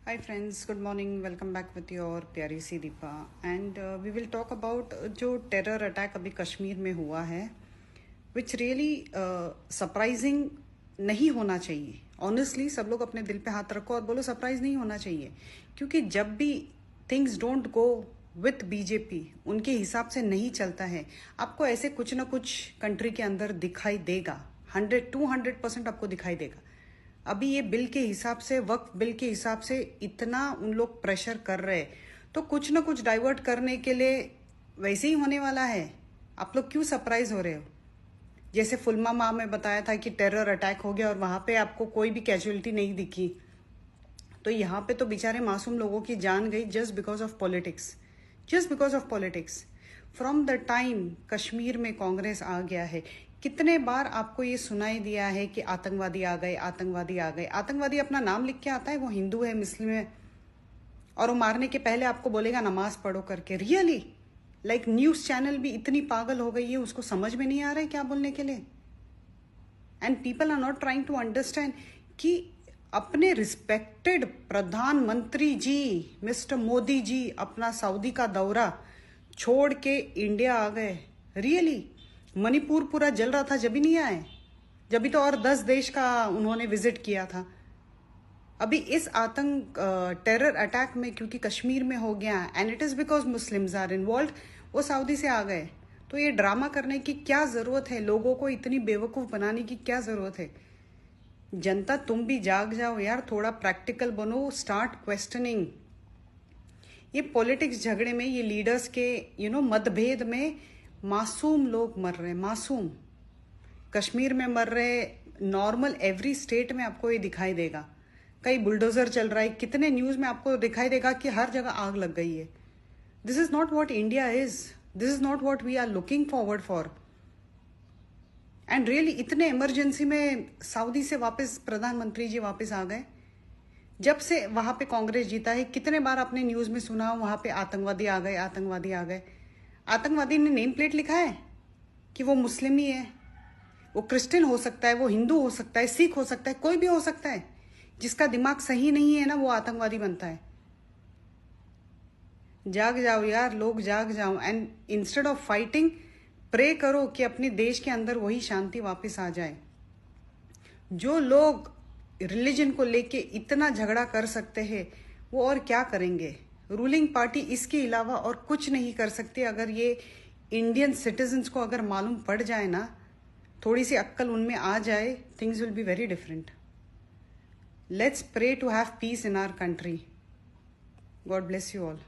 Hi friends, good morning. Welcome back with your प्यारी सी Deepa and we will talk about जो terror attack अभी कश्मीर में हुआ है विच रियली सरप्राइजिंग नहीं होना चाहिए. ऑनेस्टली सब लोग अपने दिल पे हाथ रखो और बोलो सरप्राइज नहीं होना चाहिए, क्योंकि जब भी things don't go with BJP उनके हिसाब से नहीं चलता है, आपको ऐसे कुछ ना कुछ कंट्री के अंदर दिखाई देगा. 100-200% आपको दिखाई देगा. अभी ये बिल के हिसाब से, वक्फ बिल के हिसाब से इतना उन लोग प्रेशर कर रहे, तो कुछ ना कुछ डाइवर्ट करने के लिए वैसे ही होने वाला है. आप लोग क्यों सरप्राइज हो रहे हो? जैसे पुलवामा में बताया था कि टेरर अटैक हो गया और वहां पे आपको कोई भी कैजुअलिटी नहीं दिखी, तो यहाँ पे तो बेचारे मासूम लोगों की जान गई just because of politics. Just because of politics. From the time Kashmir में कांग्रेस आ गया है, कितने बार आपको ये सुनाई दिया है कि आतंकवादी आ गए, आतंकवादी आ गए. आतंकवादी अपना नाम लिख के आता है, वो हिंदू है, मुस्लिम है, और वो मारने के पहले आपको बोलेगा नमाज पढ़ो करके. रियली लाइक न्यूज चैनल भी इतनी पागल हो गई है, उसको समझ में नहीं आ रहा है क्या बोलने के लिए. And people are not trying to understand कि अपने रिस्पेक्टेड प्रधानमंत्री जी मिस्टर मोदी जी अपना सऊदी का दौरा छोड़ के इंडिया आ गए. रियली मणिपुर पूरा जल रहा था, जब ही नहीं आए. जब भी तो और 10 देश का उन्होंने विजिट किया था. अभी इस टेरर अटैक में क्योंकि कश्मीर में हो गया and it is because Muslims are involve, वो सऊदी से आ गए. तो ये ड्रामा करने की क्या जरूरत है? लोगों को इतनी बेवकूफ बनाने की क्या जरूरत है? जनता तुम भी जाग जाओ यार, थोड़ा प्रैक्टिकल बनो, स्टार्ट क्वेश्चनिंग. ये पॉलिटिक्स झगड़े में, ये लीडर्स के मतभेद में मासूम लोग मर रहे. मासूम कश्मीर में मर रहे. नॉर्मल एवरी स्टेट में आपको ये दिखाई देगा. कई बुलडोजर चल रहा है, कितने न्यूज में आपको दिखाई देगा कि हर जगह आग लग गई है. This is not what India is. This is not what we are looking forward for. And really इतने इमरजेंसी में सऊदी से वापस प्रधानमंत्री जी वापस आ गए. जब से वहां पे कांग्रेस जीता है, कितने बार आपने न्यूज में सुना वहां पे आतंकवादी आ गए, आतंकवादी आ गए. आतंकवादी ने नेम प्लेट लिखा है कि वो मुस्लिम ही है, वो क्रिश्चियन हो सकता है, वो हिंदू हो सकता है, सिख हो सकता है, कोई भी हो सकता है. जिसका दिमाग सही नहीं है ना, वो आतंकवादी बनता है. जाग जाओ यार, लोग जाग जाओ. And instead of fighting, pray करो कि अपने देश के अंदर वही शांति वापस आ जाए. जो लोग रिलीजन को लेके इतना झगड़ा कर सकते हैं, वो और क्या करेंगे? रूलिंग पार्टी इसके अलावा और कुछ नहीं कर सकती. अगर ये इंडियन सिटीजन्स को अगर मालूम पड़ जाए ना, थोड़ी सी अक्ल उनमें आ जाए, things will be very different. Let's pray to have peace in our country. God bless you all.